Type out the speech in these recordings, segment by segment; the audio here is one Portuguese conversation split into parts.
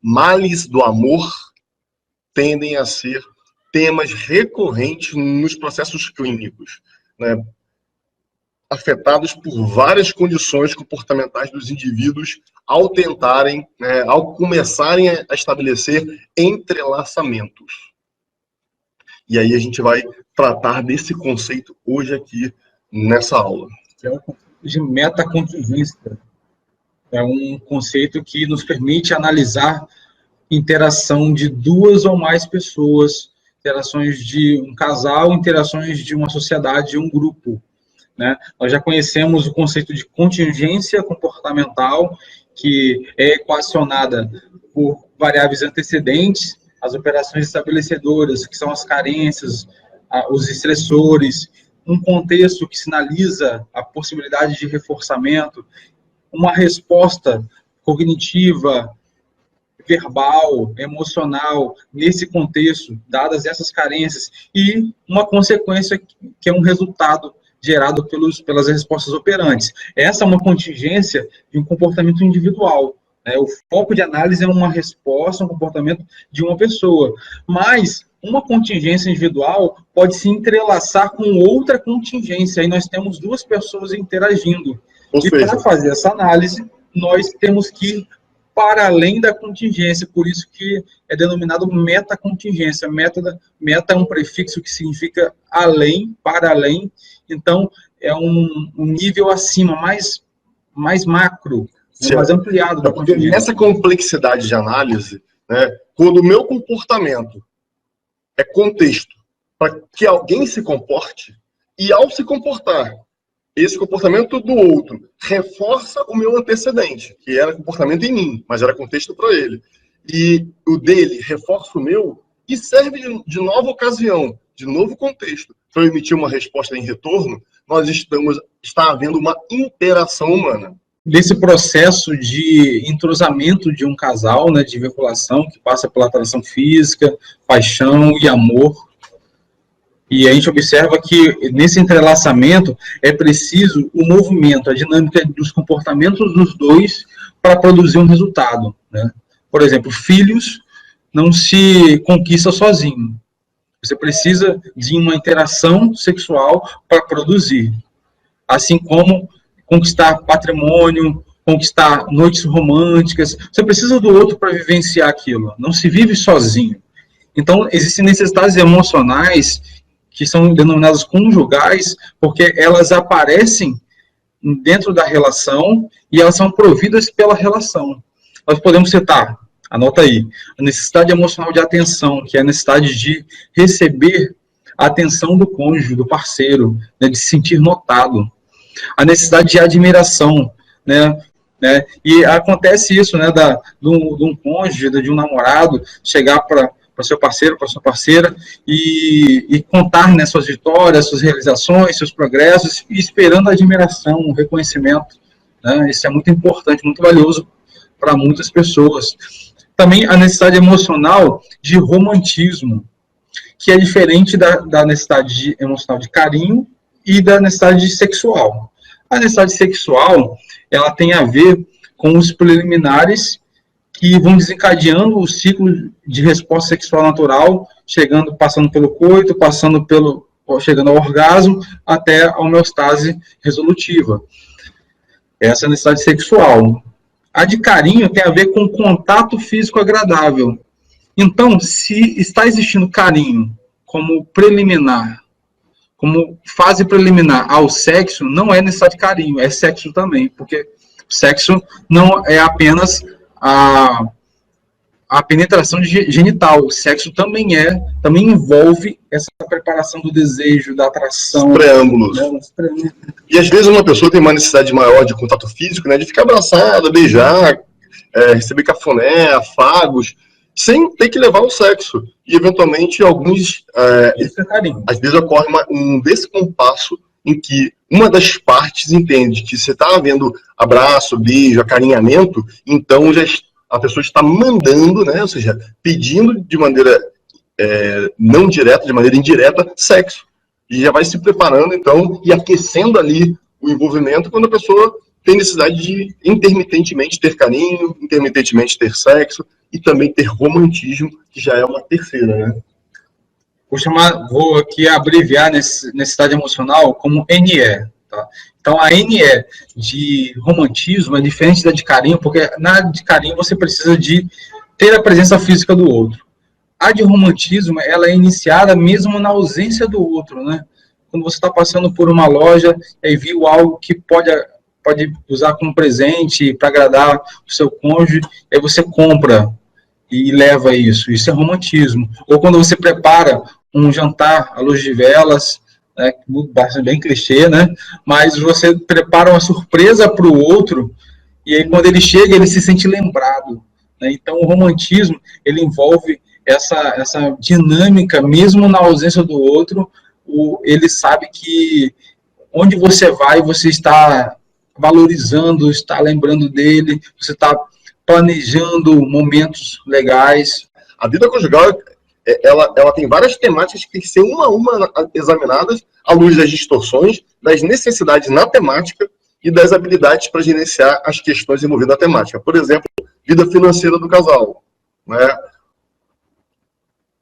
males do amor tendem a ser temas recorrentes nos processos clínicos, né? Afetados por várias condições comportamentais dos indivíduos ao tentarem, né, ao começarem a estabelecer entrelaçamentos. E aí a gente vai tratar desse conceito hoje aqui nessa aula. É um conceito de metacontingência. É um conceito que nos permite analisar interação de duas ou mais pessoas, interações de um casal, interações de uma sociedade, de um grupo, né? Nós já conhecemos o conceito de contingência comportamental, que é equacionada por variáveis antecedentes, as operações estabelecedoras, que são as carências, os estressores, um contexto que sinaliza a possibilidade de reforçamento, uma resposta cognitiva, verbal, emocional, nesse contexto, dadas essas carências, e uma consequência que é um resultado gerado pelas respostas operantes. Essa é uma contingência de um comportamento individual, né? O foco de análise é uma resposta, um comportamento de uma pessoa. Mas uma contingência individual pode se entrelaçar com outra contingência. Aí nós temos duas pessoas interagindo. E para fazer essa análise, nós temos que ir para além da contingência, por isso que é denominado metacontingência. Meta é um prefixo que significa além, para além, então é um nível acima, mais macro, mais ampliado da contingência. Essa complexidade de análise, né, quando o meu comportamento é contexto para que alguém se comporte, e ao se comportar, esse comportamento do outro reforça o meu antecedente, que era comportamento em mim, mas era contexto para ele. E o dele reforça o meu e serve de nova ocasião, de novo contexto, para eu emitir uma resposta em retorno. Está havendo uma interação humana. Desse processo de entrosamento de um casal, né, de vinculação, que passa pela atração física, paixão e amor. E a gente observa que nesse entrelaçamento é preciso o movimento, a dinâmica dos comportamentos dos dois para produzir um resultado, né? Por exemplo, filhos não se conquista sozinho. Você precisa de uma interação sexual para produzir. Assim como conquistar patrimônio, conquistar noites românticas. Você precisa do outro para vivenciar aquilo. Não se vive sozinho. Então, existem necessidades emocionais que são denominadas conjugais, porque elas aparecem dentro da relação e elas são providas pela relação. Nós podemos citar, anota aí, a necessidade emocional de atenção, que é a necessidade de receber a atenção do cônjuge, do parceiro, né, de se sentir notado. A necessidade de admiração, né? E acontece isso, né, de um cônjuge, de um namorado, chegar para seu parceiro, para sua parceira, e contar, né, suas vitórias, suas realizações, seus progressos, e esperando a admiração, o reconhecimento, né? Isso é muito importante, muito valioso para muitas pessoas. Também a necessidade emocional de romantismo, que é diferente da necessidade emocional de carinho e da necessidade sexual. A necessidade sexual, ela tem a ver com os preliminares que vão desencadeando o ciclo de resposta sexual natural, passando pelo coito, chegando ao orgasmo, até a homeostase resolutiva. Essa é a necessidade sexual. A de carinho tem a ver com contato físico agradável. Então, se está existindo carinho como preliminar, como fase preliminar ao sexo, não é necessidade de carinho, é sexo também, porque sexo não é apenas a penetração genital. O sexo também envolve essa preparação do desejo, da atração. Preâmbulos. Né? E às vezes uma pessoa tem uma necessidade maior de contato físico, né, de ficar abraçada, beijar, receber cafuné, afagos, sem ter que levar ao sexo. E eventualmente alguns... às vezes ocorre um descompasso em que uma das partes entende que se está havendo abraço, beijo, acarinhamento, então a pessoa está mandando, né, ou seja, pedindo de maneira não direta, de maneira indireta, sexo. E já vai se preparando, então, e aquecendo ali o envolvimento quando a pessoa tem necessidade de intermitentemente ter carinho, intermitentemente ter sexo e também ter romantismo, que já é uma terceira, né? Vou aqui abreviar necessidade emocional como NE. Tá? Então, a NE de romantismo é diferente da de carinho, porque na de carinho você precisa de ter a presença física do outro. A de romantismo, ela é iniciada mesmo na ausência do outro, né? Quando você está passando por uma loja e viu algo que pode usar como presente para agradar o seu cônjuge, aí você compra e leva isso. Isso é romantismo. Ou quando você prepara um jantar à luz de velas, né, bem clichê, né? Mas você prepara uma surpresa para o outro e aí quando ele chega, ele se sente lembrado. Né? Então, o romantismo, ele envolve essa dinâmica, mesmo na ausência do outro, ele sabe que onde você vai, você está valorizando, está lembrando dele, você está planejando momentos legais. A vida conjugal, ela tem várias temáticas que tem que ser uma a uma examinadas à luz das distorções, das necessidades na temática e das habilidades para gerenciar as questões envolvidas na temática. Por exemplo, vida financeira do casal. Né?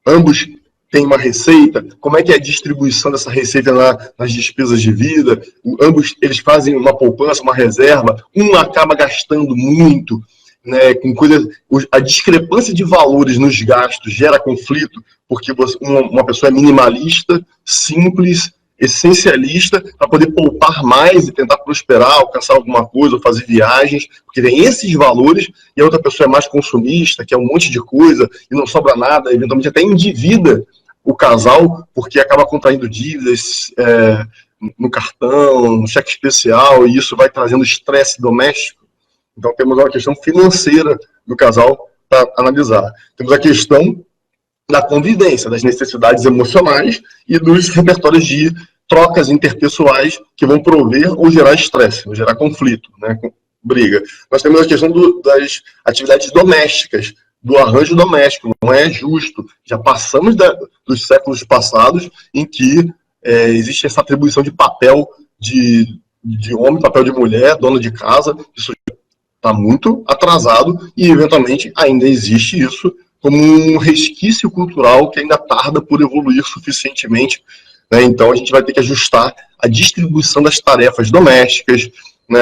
Ambos têm uma receita, como é que é a distribuição dessa receita nas despesas de vida, ambos eles fazem uma poupança, uma reserva, um acaba gastando muito, né, com coisas, a discrepância de valores nos gastos gera conflito, porque uma pessoa é minimalista, simples, essencialista, para poder poupar mais e tentar prosperar, alcançar alguma coisa, ou fazer viagens, porque tem esses valores, e a outra pessoa é mais consumista, que é um monte de coisa, e não sobra nada, eventualmente até endivida o casal, porque acaba contraindo dívidas no cartão, no cheque especial, e isso vai trazendo estresse doméstico. Então temos uma questão financeira do casal para analisar. Temos a questão da convivência, das necessidades emocionais e dos repertórios de trocas interpessoais que vão prover ou gerar estresse, ou gerar conflito, né, briga. Nós temos a questão das atividades domésticas, do arranjo doméstico, não é justo. Já passamos dos séculos passados em que existe essa atribuição de papel de homem, papel de mulher, dona de casa. Isso está muito atrasado e, eventualmente, ainda existe isso como um resquício cultural que ainda tarda por evoluir suficientemente. Né? Então, a gente vai ter que ajustar a distribuição das tarefas domésticas, né,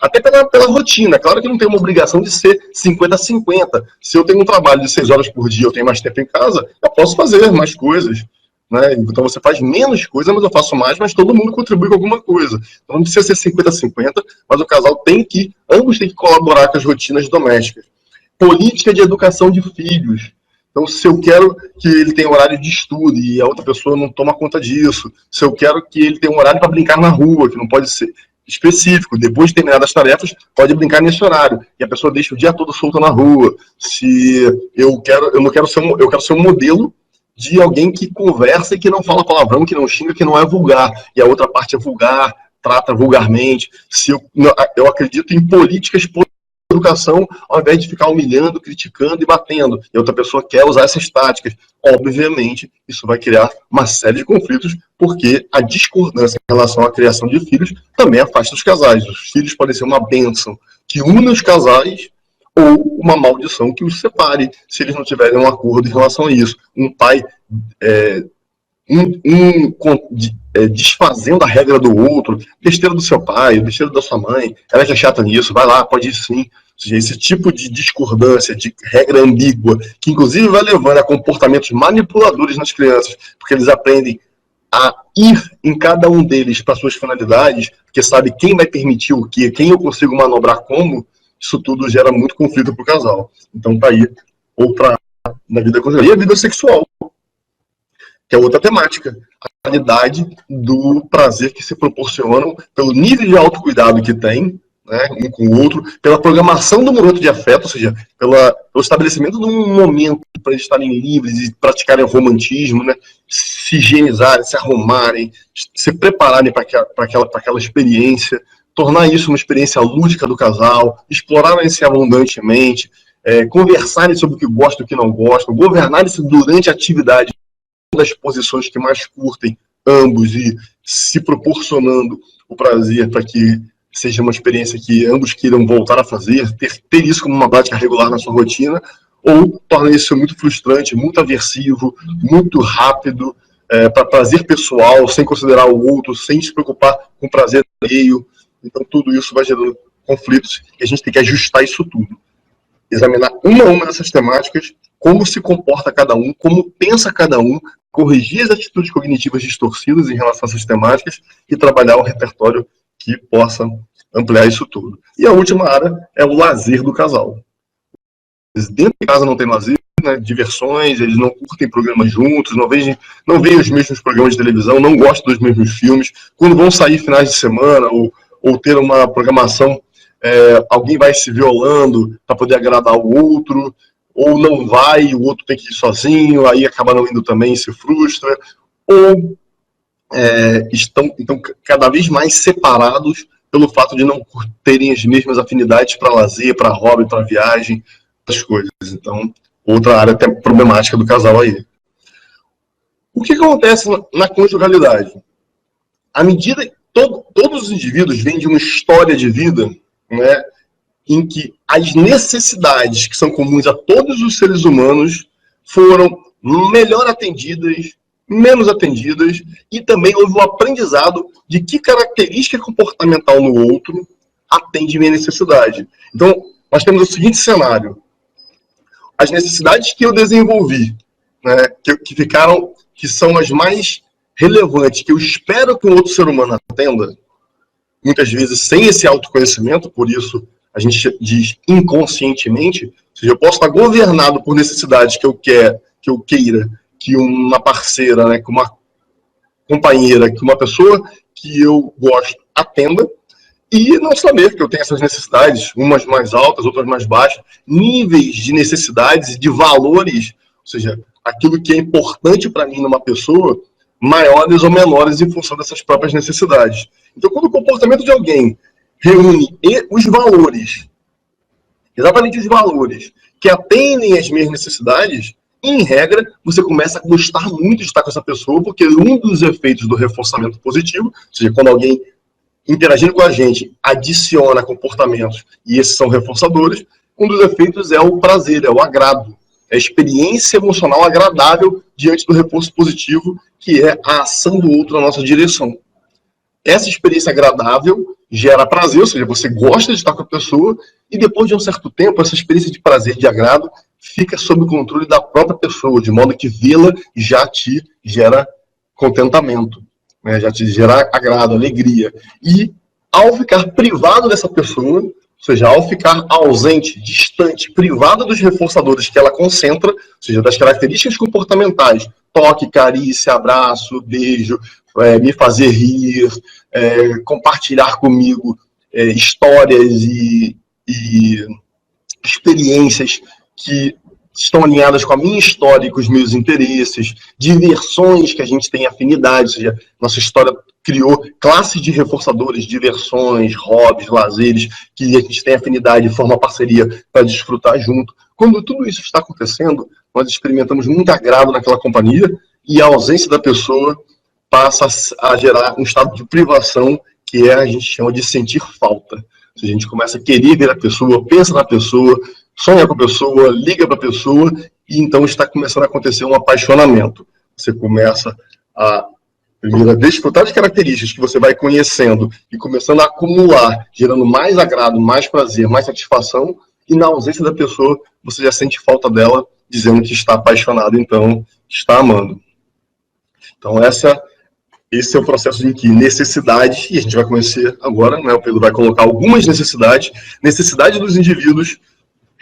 até pela rotina. Claro que não tem uma obrigação de ser 50-50. Se eu tenho um trabalho de 6 horas por dia, eu tenho mais tempo em casa, eu posso fazer mais coisas. Né? Então você faz menos coisa, mas eu faço mais, mas todo mundo contribui com alguma coisa. Então não precisa ser 50-50, mas o casal ambos têm que colaborar com as rotinas domésticas. Política de educação de filhos. Então, se eu quero que ele tenha horário de estudo e a outra pessoa não toma conta disso, se eu quero que ele tenha um horário para brincar na rua, que não pode ser específico, depois de terminadas as tarefas, pode brincar nesse horário, e a pessoa deixa o dia todo solta na rua. Se eu quero ser um modelo de alguém que conversa e que não fala palavrão, que não xinga, que não é vulgar, e a outra parte é vulgar, trata vulgarmente. Se eu acredito em políticas de educação, ao invés de ficar humilhando, criticando e batendo, e outra pessoa quer usar essas táticas. Obviamente, isso vai criar uma série de conflitos, porque a discordância em relação à criação de filhos também afasta os casais. Os filhos podem ser uma bênção que une os casais ou uma maldição que os separe, se eles não tiverem um acordo em relação a isso. Um pai desfazendo a regra do outro, besteira do seu pai, besteira da sua mãe, ela que é chata nisso, vai lá, pode ir sim. Ou seja, esse tipo de discordância, de regra ambígua, que inclusive vai levando a comportamentos manipuladores nas crianças, porque eles aprendem a ir em cada um deles para suas finalidades, porque sabe quem vai permitir o quê, quem eu consigo manobrar como, isso tudo gera muito conflito para o casal. Então tá aí outra na vida conjugal. E a vida sexual, que é outra temática. A qualidade do prazer que se proporcionam pelo nível de autocuidado que tem, né, um com o outro, pela programação do momento de afeto, ou seja, pelo estabelecimento de um momento para eles estarem livres e praticarem o romantismo, né, se higienizarem, se arrumarem, se prepararem para aquela experiência, tornar isso uma experiência lúdica do casal, explorarem-se abundantemente, conversarem sobre o que gostam e o que não gostam, governarem-se durante a atividade das posições que mais curtem ambos e se proporcionando o prazer para que seja uma experiência que ambos queiram voltar a fazer, ter isso como uma prática regular na sua rotina, ou torna isso muito frustrante, muito aversivo, muito rápido, para prazer pessoal, sem considerar o outro, sem se preocupar com o prazer alheio. Então, tudo isso vai gerando conflitos e a gente tem que ajustar isso tudo. Examinar uma a uma dessas temáticas, como se comporta cada um, como pensa cada um, corrigir as atitudes cognitivas distorcidas em relação a essas temáticas e trabalhar um repertório que possa ampliar isso tudo. E a última área é o lazer do casal. Dentro de casa não tem lazer, né, diversões, eles não curtem programas juntos, não veem os mesmos programas de televisão, não gostam dos mesmos filmes. Quando vão sair finais de semana ou ter uma programação, alguém vai se violando para poder agradar o outro, ou não vai, o outro tem que ir sozinho, aí acaba não indo também e se frustra, ou estão então, cada vez mais separados pelo fato de não terem as mesmas afinidades para lazer, para hobby, para viagem, as coisas. Então, outra área até problemática do casal aí. O que acontece na conjugalidade? À medida que todos os indivíduos vêm de uma história de vida, né, em que as necessidades que são comuns a todos os seres humanos foram melhor atendidas, menos atendidas, e também houve um aprendizado de que característica comportamental no outro atende minha necessidade. Então, nós temos o seguinte cenário. As necessidades que eu desenvolvi, né, que são as mais relevantes, que eu espero que um outro ser humano atenda, muitas vezes sem esse autoconhecimento, por isso a gente diz inconscientemente, ou seja, eu posso estar governado por necessidades que eu queira, que uma parceira, né, que uma companheira, que uma pessoa que eu gosto atenda, e não saber que eu tenho essas necessidades, umas mais altas, outras mais baixas, níveis de necessidades, de valores, ou seja, aquilo que é importante para mim numa pessoa, maiores ou menores em função dessas próprias necessidades. Então, quando o comportamento de alguém reúne os valores, exatamente os valores, que atendem às minhas necessidades, em regra, você começa a gostar muito de estar com essa pessoa, porque um dos efeitos do reforçamento positivo, ou seja, quando alguém interagindo com a gente adiciona comportamentos, e esses são reforçadores, um dos efeitos é o prazer, é o agrado, é a experiência emocional agradável diante do reforço positivo, que é a ação do outro na nossa direção. Essa experiência agradável gera prazer, ou seja, você gosta de estar com a pessoa, e depois de um certo tempo, essa experiência de prazer, de agrado, fica sob o controle da própria pessoa, de modo que vê-la já te gera contentamento, né? Já te gera agrado, alegria. E ao ficar privado dessa pessoa, ou seja, ao ficar ausente, distante, privado dos reforçadores que ela concentra, ou seja, das características comportamentais, toque, carícia, abraço, beijo, me fazer rir, compartilhar comigo histórias e experiências que estão alinhadas com a minha história e com os meus interesses, diversões que a gente tem afinidade, ou seja, nossa história criou classes de reforçadores, diversões, hobbies, lazeres, que a gente tem afinidade e forma parceria para desfrutar junto. Quando tudo isso está acontecendo, nós experimentamos muito agrado naquela companhia e a ausência da pessoa passa a gerar um estado de privação que a gente chama de sentir falta. A gente começa a querer ver a pessoa, pensa na pessoa, sonha com a pessoa, liga para a pessoa, e então está começando a acontecer um apaixonamento. Você começa a, primeiro, a desfrutar de características que você vai conhecendo e começando a acumular, gerando mais agrado, mais prazer, mais satisfação, e na ausência da pessoa, você já sente falta dela, dizendo que está apaixonado, então, está amando. Então, esse é o processo em que necessidades, e a gente vai conhecer agora, né, o Pedro vai colocar algumas necessidades dos indivíduos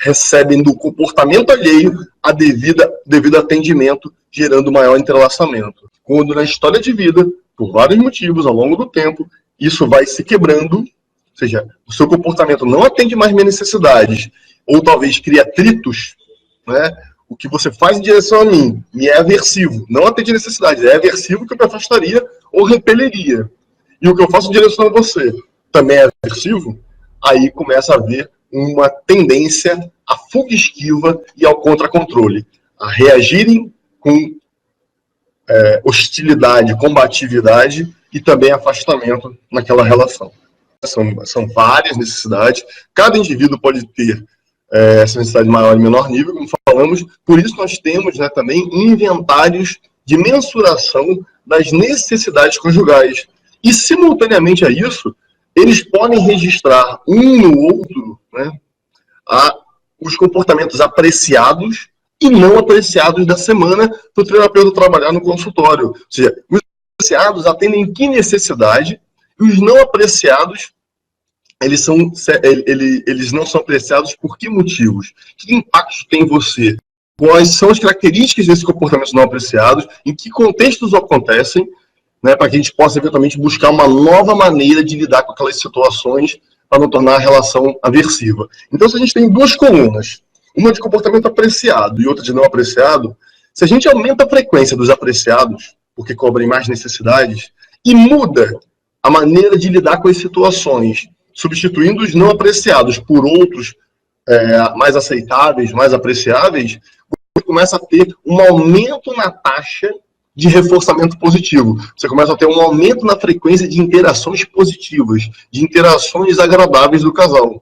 recebem do comportamento alheio a devido atendimento, gerando maior entrelaçamento. Quando na história de vida, por vários motivos, ao longo do tempo, isso vai se quebrando, ou seja, o seu comportamento não atende mais minhas necessidades, ou talvez cria atritos, né? O que você faz em direção a mim me é aversivo, não atende necessidades, é aversivo que eu me afastaria ou repeliria. E o que eu faço em direção a você também é aversivo, aí começa a haver uma tendência à fuga esquiva e ao contracontrole, a reagirem com hostilidade, combatividade e também afastamento naquela relação. São várias necessidades. Cada indivíduo pode ter essa necessidade maior e menor nível, como falamos. Por isso nós temos, né, também inventários de mensuração das necessidades conjugais. E, simultaneamente a isso, eles podem registrar um no outro, né, os comportamentos apreciados e não apreciados da semana para o terapeuta trabalhar no consultório. Ou seja, os apreciados atendem que necessidade e os não apreciados, eles não são apreciados por que motivos? Que impacto tem em você? Quais são as características desses comportamentos não apreciados? Em que contextos acontecem? Né, para que a gente possa, eventualmente, buscar uma nova maneira de lidar com aquelas situações para não tornar a relação aversiva. Então, se a gente tem duas colunas, uma de comportamento apreciado e outra de não apreciado, se a gente aumenta a frequência dos apreciados, porque cobrem mais necessidades, e muda a maneira de lidar com as situações, substituindo os não apreciados por outros mais aceitáveis, mais apreciáveis, você começa a ter um aumento na taxa de reforçamento positivo. Você começa a ter um aumento na frequência de interações positivas, de interações agradáveis do casal.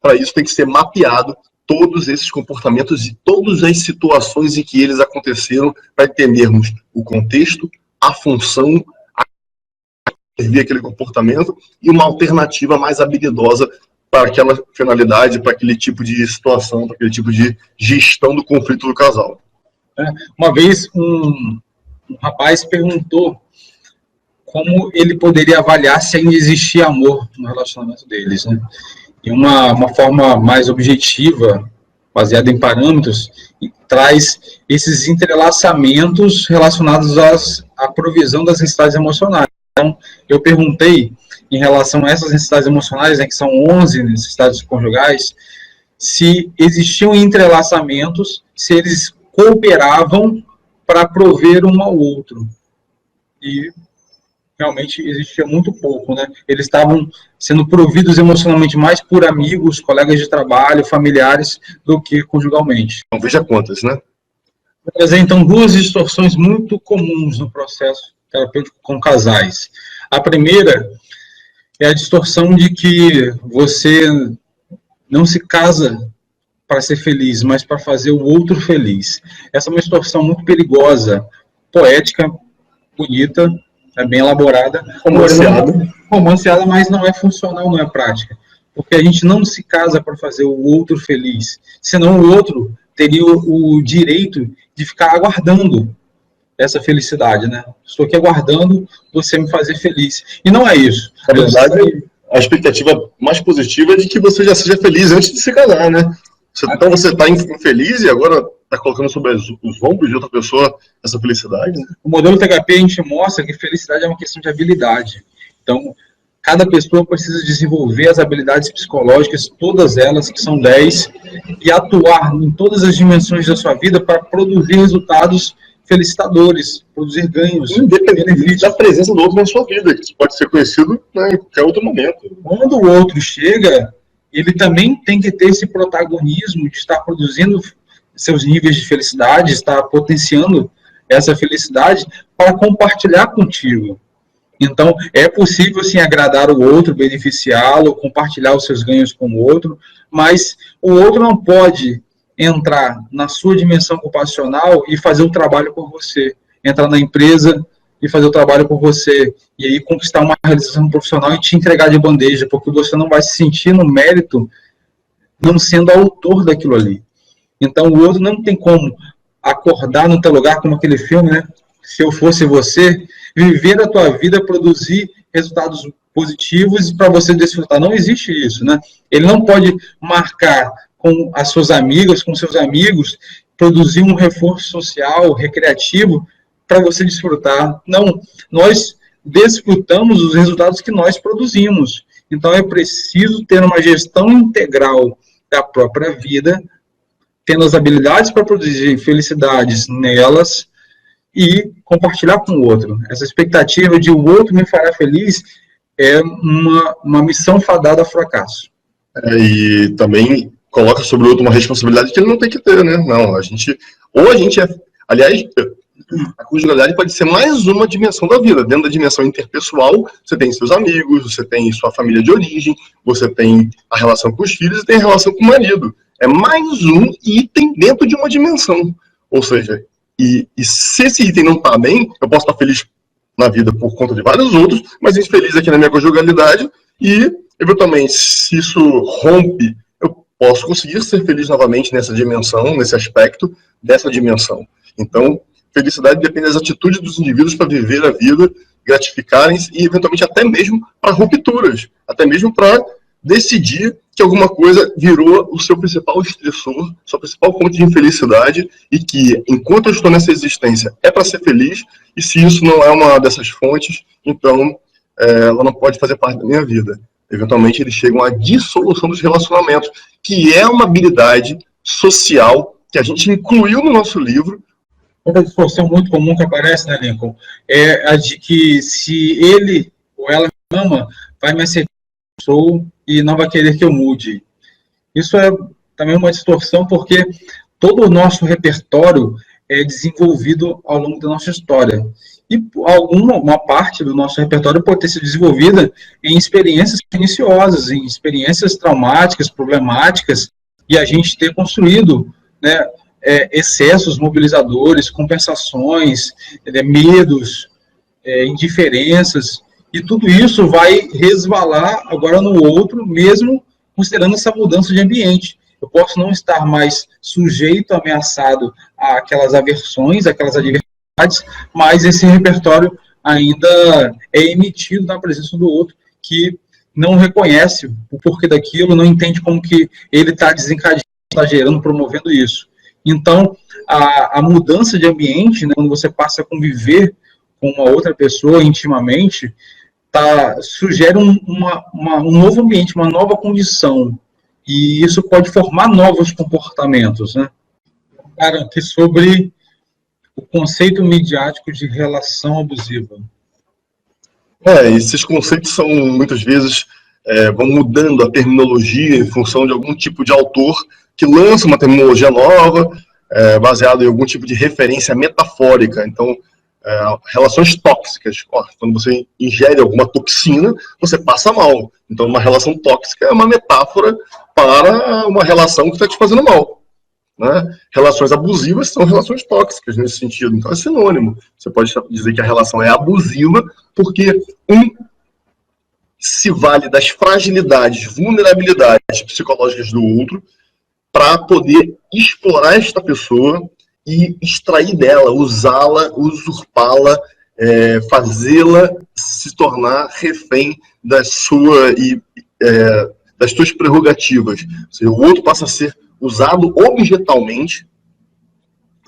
Para isso tem que ser mapeado todos esses comportamentos e todas as situações em que eles aconteceram, para entendermos o contexto, a função, servir aquele comportamento e uma alternativa mais habilidosa para aquela finalidade, para aquele tipo de situação, para aquele tipo de gestão do conflito do casal. Uma vez um rapaz perguntou como ele poderia avaliar se ainda existia amor no relacionamento deles, né? E uma forma mais objetiva, baseada em parâmetros, traz esses entrelaçamentos relacionados à provisão das necessidades emocionais. Então, eu perguntei, em relação a essas necessidades emocionais, né, que são 11 necessidades conjugais, se existiam entrelaçamentos, se eles cooperavam para prover um ao outro. E realmente existia muito pouco, né? Eles estavam sendo providos emocionalmente mais por amigos, colegas de trabalho, familiares, do que conjugalmente. Então, veja quantas, né? Apresentam duas distorções muito comuns no processo terapêutico com casais. A primeira é a distorção de que você não se casa para ser feliz, mas para fazer o outro feliz. Essa é uma distorção muito perigosa, poética, bonita, bem elaborada, romanceada, mas não é funcional, não é prática. Porque a gente não se casa para fazer o outro feliz, senão o outro teria o direito de ficar aguardando essa felicidade, né? Estou aqui aguardando você me fazer feliz. E não é isso. Na verdade, a expectativa mais positiva é de que você já seja feliz antes de se casar, né? Então você está infeliz e agora está colocando sobre os ombros de outra pessoa essa felicidade, né? O modelo THP a gente mostra que felicidade é uma questão de habilidade. Então, cada pessoa precisa desenvolver as habilidades psicológicas, todas elas, que são 10, e atuar em todas as dimensões da sua vida para produzir resultados felicitadores, produzir ganhos. Independente da presença do outro na sua vida, que pode ser conhecido, né, em qualquer outro momento. Quando o outro chega, ele também tem que ter esse protagonismo de estar produzindo seus níveis de felicidade, estar potenciando essa felicidade para compartilhar contigo. Então, é possível, sim, agradar o outro, beneficiá-lo, compartilhar os seus ganhos com o outro, mas o outro não pode entrar na sua dimensão ocupacional e fazer o trabalho por você. Entrar na empresa e fazer o trabalho por você. E aí conquistar uma realização profissional e te entregar de bandeja, porque você não vai se sentir no mérito não sendo autor daquilo ali. Então, o outro não tem como acordar no teu lugar, como aquele filme, né? Se eu fosse você, viver a tua vida, produzir resultados positivos para você desfrutar. Não existe isso, né? Ele não pode marcar com as suas amigas, com seus amigos, produzir um reforço social, recreativo, para você desfrutar. Não, nós desfrutamos os resultados que nós produzimos. Então, é preciso ter uma gestão integral da própria vida, tendo as habilidades para produzir felicidades nelas e compartilhar com o outro. Essa expectativa de o outro me fará feliz é uma missão fadada ao fracasso. E também coloca sobre o outro uma responsabilidade que ele não tem que ter, né? Não, a gente é... Aliás, A conjugalidade pode ser mais uma dimensão da vida. Dentro da dimensão interpessoal, você tem seus amigos, você tem sua família de origem, você tem a relação com os filhos e tem a relação com o marido. É mais um item dentro de uma dimensão. Ou seja, e se esse item não está bem, eu posso estar feliz na vida por conta de vários outros, mas infeliz aqui na minha conjugalidade e, eventualmente, se isso rompe, eu posso conseguir ser feliz novamente nessa dimensão, nesse aspecto dessa dimensão. Então, felicidade depende das atitudes dos indivíduos para viver a vida, gratificarem-se e, eventualmente, até mesmo para rupturas, até mesmo para decidir que alguma coisa virou o seu principal estressor, sua principal fonte de infelicidade e que, enquanto eu estou nessa existência, é para ser feliz e se isso não é uma dessas fontes, então ela não pode fazer parte da minha vida. Eventualmente, eles chegam à dissolução dos relacionamentos, que é uma habilidade social que a gente incluiu no nosso livro. Outra distorção muito comum que aparece, né, Lincoln, é a de que se ele ou ela me ama, vai me aceitar como sou e não vai querer que eu mude. Isso é também uma distorção porque todo o nosso repertório é desenvolvido ao longo da nossa história. E uma parte do nosso repertório pode ter sido desenvolvida em experiências perniciosas, em experiências traumáticas, problemáticas, e a gente ter construído, né, excessos mobilizadores, compensações, medos, indiferenças, e tudo isso vai resvalar agora no outro, mesmo considerando essa mudança de ambiente. Eu posso não estar mais sujeito, ameaçado àquelas aversões, àquelas adversidades, mas esse repertório ainda é emitido na presença do outro, que não reconhece o porquê daquilo, não entende como que ele está desencadeando, está gerando, promovendo isso. Então, a mudança de ambiente, né, quando você passa a conviver com uma outra pessoa intimamente, sugere um novo ambiente, uma nova condição. E isso pode formar novos comportamentos, né? Cara, aqui sobre o conceito midiático de relação abusiva. Esses conceitos são, muitas vezes, vão mudando a terminologia em função de algum tipo de autor que lança uma terminologia nova, baseada em algum tipo de referência metafórica. Então, relações tóxicas. Quando você ingere alguma toxina, você passa mal. Então, uma relação tóxica é uma metáfora para uma relação que está te fazendo mal. Né? Relações abusivas são relações tóxicas nesse sentido. Então, é sinônimo. Você pode dizer que a relação é abusiva porque se vale das fragilidades, vulnerabilidades psicológicas do outro para poder explorar esta pessoa e extrair dela, usá-la, usurpá-la, fazê-la se tornar refém das suas prerrogativas. Ou seja, o outro passa a ser usado objetalmente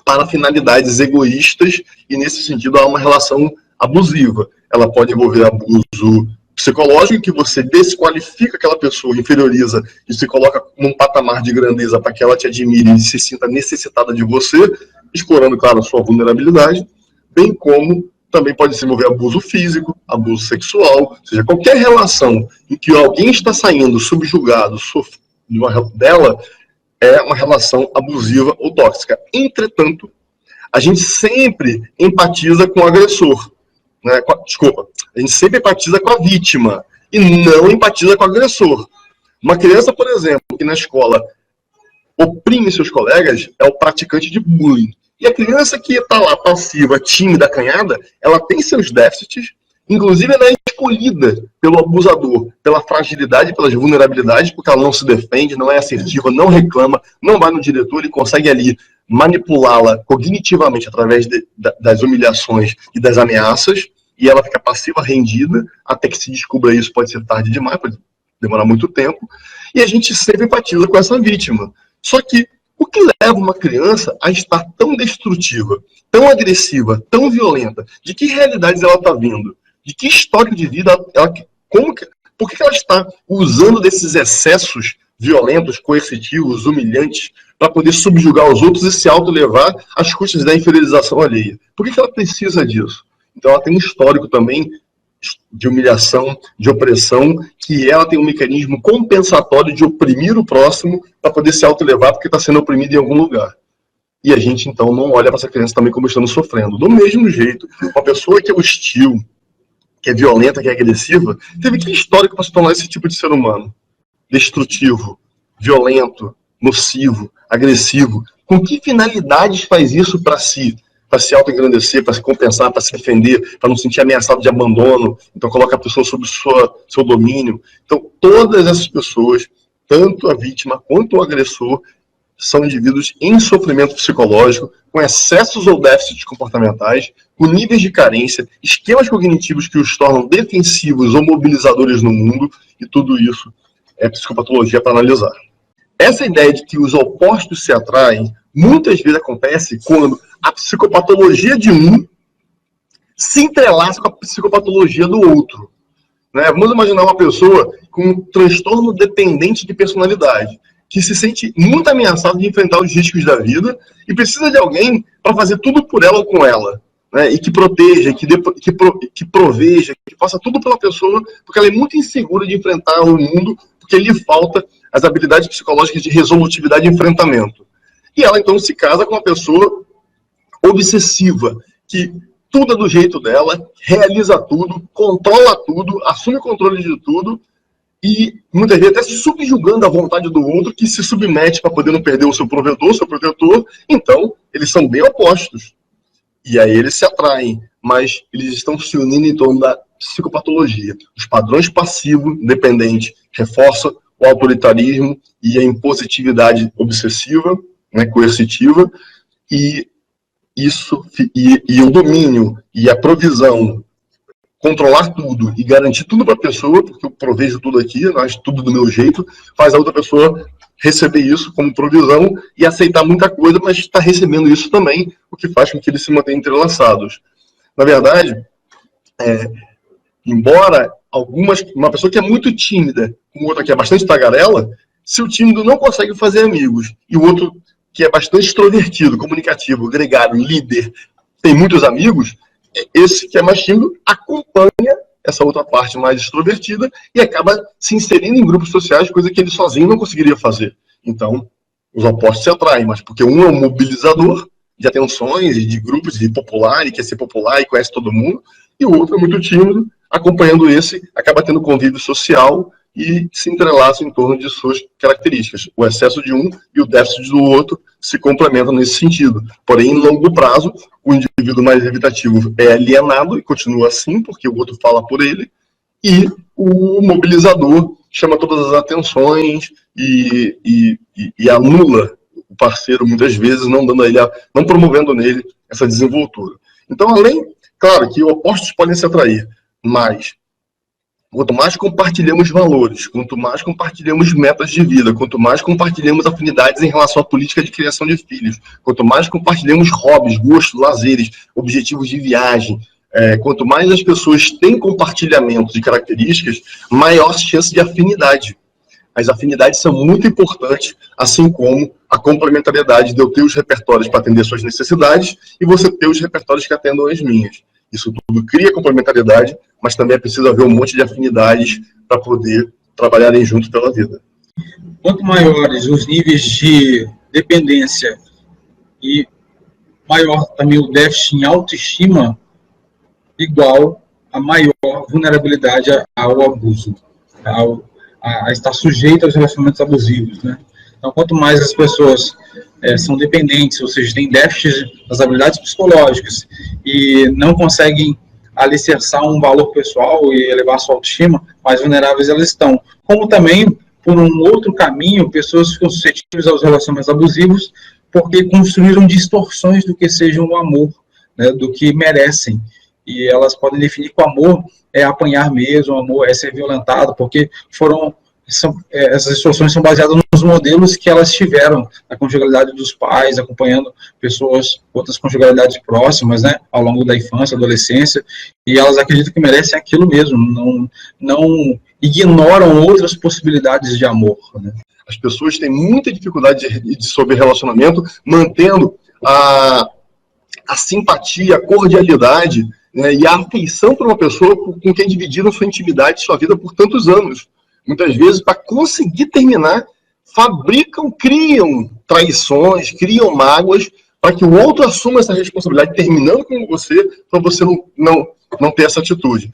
para finalidades egoístas e, nesse sentido, há uma relação abusiva. Ela pode envolver abuso psicológico, que você desqualifica aquela pessoa, inferioriza e se coloca num patamar de grandeza para que ela te admire e se sinta necessitada de você, explorando, claro, a sua vulnerabilidade, bem como também pode se envolver abuso físico, abuso sexual, ou seja, qualquer relação em que alguém está saindo subjugado dela é uma relação abusiva ou tóxica. Entretanto, a gente sempre empatiza com o agressor. Né? A gente sempre empatiza com a vítima e não empatiza com o agressor. Uma criança, por exemplo, que na escola oprime seus colegas é o praticante de bullying. E a criança que está lá passiva, tímida, acanhada, ela tem seus déficits, inclusive ela é escolhida pelo abusador, pela fragilidade, pelas vulnerabilidades, porque ela não se defende, não é assertiva, não reclama, não vai no diretor e consegue ali manipulá-la cognitivamente através das humilhações e das ameaças, e ela fica passiva, rendida, até que se descubra isso, pode ser tarde demais, pode demorar muito tempo, e a gente sempre empatiza com essa vítima. Só que o que leva uma criança a estar tão destrutiva, tão agressiva, tão violenta? De que realidades ela está vindo? De que histórico de vida por que ela está usando desses excessos violentos, coercitivos, humilhantes, para poder subjugar os outros e se autolevar às custas da inferiorização alheia? Por que ela precisa disso? Então ela tem um histórico também de humilhação, de opressão, que ela tem um mecanismo compensatório de oprimir o próximo para poder se autolevar porque está sendo oprimido em algum lugar. e a gente, então, não olha para essa criança também como estando sofrendo. Do mesmo jeito, uma pessoa que é hostil, que é violenta, que é agressiva, teve que histórico para se tornar esse tipo de ser humano. Destrutivo, violento, nocivo, agressivo. Com que finalidades faz isso para si? Para se autoengrandecer, para se compensar, para se defender, para não se sentir ameaçado de abandono, então coloca a pessoa sob seu domínio. Então, todas essas pessoas, tanto a vítima quanto o agressor, são indivíduos em sofrimento psicológico, com excessos ou déficits comportamentais, com níveis de carência, esquemas cognitivos que os tornam defensivos ou mobilizadores no mundo, e tudo isso é psicopatologia para analisar. Essa ideia de que os opostos se atraem, muitas vezes acontece quando a psicopatologia de um se entrelaça com a psicopatologia do outro. Né? Vamos imaginar uma pessoa com um transtorno dependente de personalidade, que se sente muito ameaçado de enfrentar os riscos da vida e precisa de alguém para fazer tudo por ela ou com ela. Né? E que proteja, que proveja, que faça tudo pela pessoa, porque ela é muito insegura de enfrentar o mundo, porque lhe falta as habilidades psicológicas de resolutividade e enfrentamento. E ela, então, se casa com uma pessoa obsessiva, que tudo é do jeito dela, realiza tudo, controla tudo, assume o controle de tudo, e muitas vezes até subjugando a vontade do outro, que se submete para poder não perder o seu provedor, seu protetor. Então, eles são bem opostos. E aí eles se atraem, mas eles estão se unindo em torno da psicopatologia. Os padrões passivo-dependente reforçam o autoritarismo e a impositividade obsessiva, né, coercitiva, e o domínio e a provisão, controlar tudo e garantir tudo para a pessoa, porque eu provejo tudo aqui, nós tudo do meu jeito, faz a outra pessoa receber isso como provisão e aceitar muita coisa, mas está recebendo isso também, o que faz com que eles se mantenham entrelaçados. Na verdade, embora uma pessoa que é muito tímida, com outra que é bastante tagarela, se o tímido não consegue fazer amigos e o outro que é bastante extrovertido, comunicativo, gregário, líder, tem muitos amigos, esse que é mais tímido acompanha essa outra parte mais extrovertida e acaba se inserindo em grupos sociais, coisa que ele sozinho não conseguiria fazer. Então, os opostos se atraem, mas porque um é um mobilizador de atenções e de grupos, de popular, e quer ser popular e conhece todo mundo, e o outro é muito tímido, acompanhando esse, acaba tendo convívio social e se entrelaça em torno de suas características. O excesso de um e o déficit do outro se complementam nesse sentido. Porém, em longo prazo, o indivíduo mais evitativo é alienado e continua assim, porque o outro fala por ele, e o mobilizador chama todas as atenções e anula o parceiro muitas vezes, não promovendo nele essa desenvoltura. Então, claro que opostos podem se atrair, mas quanto mais compartilhamos valores, quanto mais compartilhamos metas de vida, quanto mais compartilhamos afinidades em relação à política de criação de filhos, quanto mais compartilhamos hobbies, gostos, lazeres, objetivos de viagem, quanto mais as pessoas têm compartilhamento de características, maior chance de afinidade. As afinidades são muito importantes, assim como a complementariedade de eu ter os repertórios para atender suas necessidades e você ter os repertórios que atendam as minhas. Isso tudo cria complementariedade, mas também é preciso haver um monte de afinidades para poder trabalharem juntos pela vida. Quanto maiores os níveis de dependência e maior também o déficit em autoestima, igual a maior vulnerabilidade ao abuso, a estar sujeito aos relacionamentos abusivos, né? Então, quanto mais as pessoas são dependentes, ou seja, têm déficit das habilidades psicológicas e não conseguem alicerçar um valor pessoal e elevar sua autoestima, mais vulneráveis elas estão. Como também, por um outro caminho, pessoas ficam suscetíveis aos relacionamentos abusivos porque construíram distorções do que seja o amor, né, do que merecem. E elas podem definir que o amor é apanhar mesmo, o amor é ser violentado, porque essas distorções são baseadas nos modelos que elas tiveram na conjugalidade dos pais, acompanhando pessoas, outras conjugalidades próximas, né, ao longo da infância, adolescência, e elas acreditam que merecem aquilo mesmo, não ignoram outras possibilidades de amor, né. As pessoas têm muita dificuldade sobre relacionamento, mantendo a simpatia, a cordialidade, né, e a afeição por uma pessoa com quem dividiram sua intimidade, sua vida por tantos anos. Muitas vezes, para conseguir terminar, criam traições, criam mágoas, para que o outro assuma essa responsabilidade, terminando com você, para você não ter essa atitude.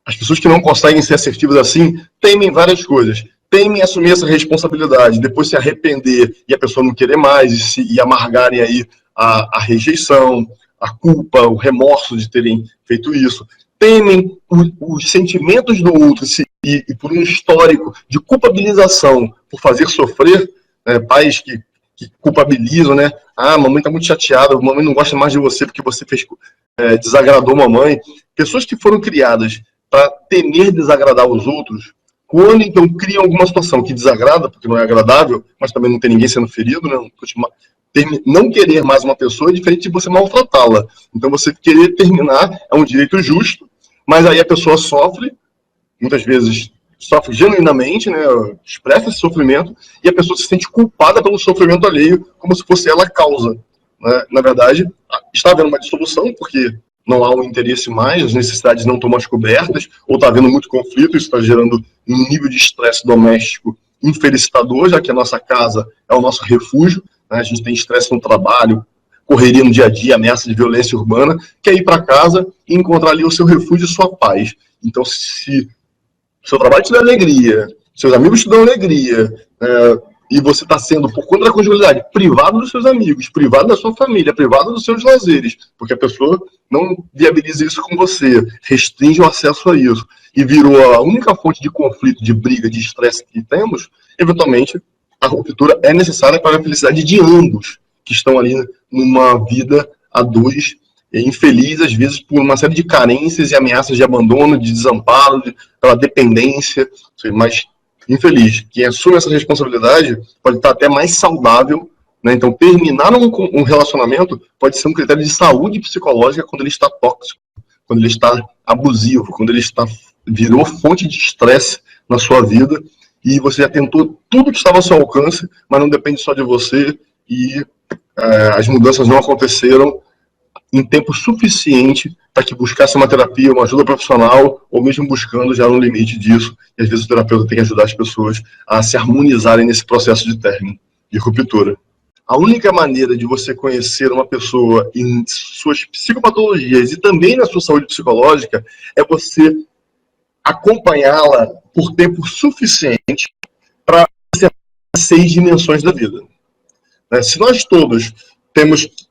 As pessoas que não conseguem ser assertivas assim, temem várias coisas. Temem assumir essa responsabilidade, depois se arrepender e a pessoa não querer mais e amargarem aí a rejeição, a culpa, o remorso de terem feito isso. Temem os sentimentos do outro e por um histórico de culpabilização por fazer sofrer, pais que culpabilizam, né? Ah, mamãe está muito chateada, mamãe não gosta mais de você porque você desagradou mamãe. Pessoas que foram criadas para temer desagradar os outros, quando então criam alguma situação que desagrada, porque não é agradável, mas também não tem ninguém sendo ferido, né? Não querer mais uma pessoa é diferente de você maltratá-la. Então você querer terminar é um direito justo, mas aí a pessoa sofre, muitas vezes sofre genuinamente, né? Expressa esse sofrimento, e a pessoa se sente culpada pelo sofrimento alheio, como se fosse ela a causa. Né? Na verdade, está havendo uma dissolução, porque não há um interesse mais, as necessidades não estão mais cobertas, ou está havendo muito conflito, isso está gerando um nível de estresse doméstico infelicitador, já que a nossa casa é o nosso refúgio, né? A gente tem estresse no trabalho, correria no dia a dia, ameaça de violência urbana, quer ir para casa e encontrar ali o seu refúgio e sua paz. Então, se seu trabalho te dá alegria, seus amigos te dão alegria, e você está sendo, por conta da conjugalidade, privado dos seus amigos, privado da sua família, privado dos seus lazeres, porque a pessoa não viabiliza isso com você, restringe o acesso a isso, e virou a única fonte de conflito, de briga, de estresse que temos, eventualmente a ruptura é necessária para a felicidade de ambos, que estão ali numa vida a dois, infeliz, às vezes, por uma série de carências e ameaças de abandono, de desamparo, pela dependência, mas infeliz. Quem assume essa responsabilidade pode estar até mais saudável, né? Então, terminar um relacionamento pode ser um critério de saúde psicológica quando ele está tóxico, quando ele está abusivo, quando ele virou fonte de estresse na sua vida e você já tentou tudo que estava ao seu alcance, mas não depende só de você e as mudanças não aconteceram em tempo suficiente para que buscasse uma terapia, uma ajuda profissional, ou mesmo buscando já no limite disso. E às vezes o terapeuta tem que ajudar as pessoas a se harmonizarem nesse processo de término, de ruptura. A única maneira de você conhecer uma pessoa em suas psicopatologias e também na sua saúde psicológica é você acompanhá-la por tempo suficiente para observar as 6 dimensões da vida. Se nós todos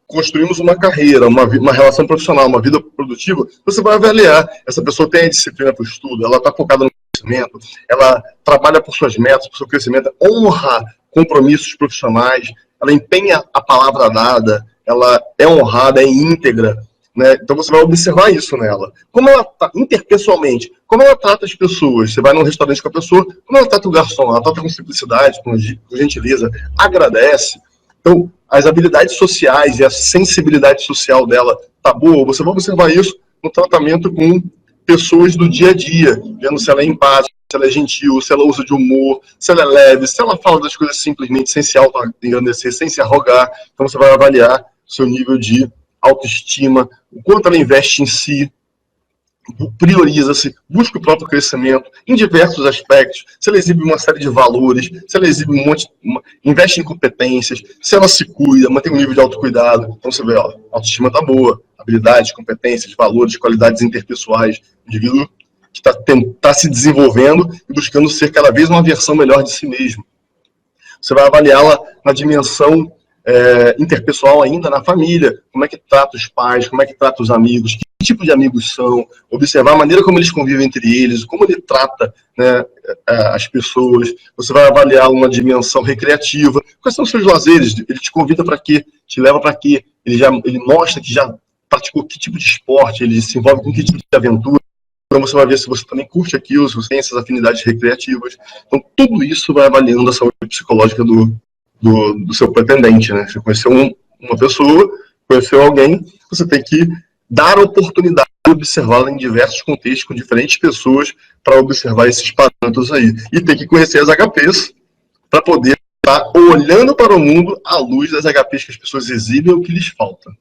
construímos uma carreira, uma relação profissional, uma vida produtiva, você vai avaliar. Essa pessoa tem a disciplina para o estudo, ela está focada no crescimento, ela trabalha por suas metas, por seu crescimento, honra compromissos profissionais, ela empenha a palavra dada, ela é honrada, é íntegra, né? Então você vai observar isso nela. Como ela está interpessoalmente, como ela trata as pessoas. Você vai num restaurante com a pessoa, como ela trata o garçom, ela trata com simplicidade, com gentileza, agradece. Então, as habilidades sociais e a sensibilidade social dela tá boa, você vai observar isso no tratamento com pessoas do dia a dia, vendo se ela é empática, se ela é gentil, se ela usa de humor, se ela é leve, se ela fala das coisas simplesmente sem se auto-engrandecer, sem se arrogar. Então você vai avaliar seu nível de autoestima, o quanto ela investe em si, prioriza-se, busca o próprio crescimento em diversos aspectos, se ela exibe uma série de valores, se ela exibe investe em competências, se ela se cuida, mantém um nível de autocuidado. Então você vê, a autoestima está boa, habilidades, competências, valores, qualidades interpessoais, indivíduo que tá se desenvolvendo e buscando ser cada vez uma versão melhor de si mesmo. Você vai avaliá-la na dimensão interpessoal ainda, na família, como é que trata os pais, como é que trata os amigos, que tipo de amigos são, observar a maneira como eles convivem entre eles, como ele trata, né, as pessoas. Você vai avaliar uma dimensão recreativa, quais são os seus lazeres, ele te convida para quê, te leva para quê, ele mostra que já praticou que tipo de esporte, ele se envolve com que tipo de aventura. Então você vai ver se você também curte aquilo, se você tem essas afinidades recreativas. Então tudo isso vai avaliando a saúde psicológica do seu pretendente, né? Você conheceu uma pessoa, conheceu alguém, você tem que dar a oportunidade de observá-la em diversos contextos, com diferentes pessoas, para observar esses parâmetros aí. E tem que conhecer as HPs para poder estar olhando para o mundo à luz das HPs que as pessoas exibem ou que lhes falta.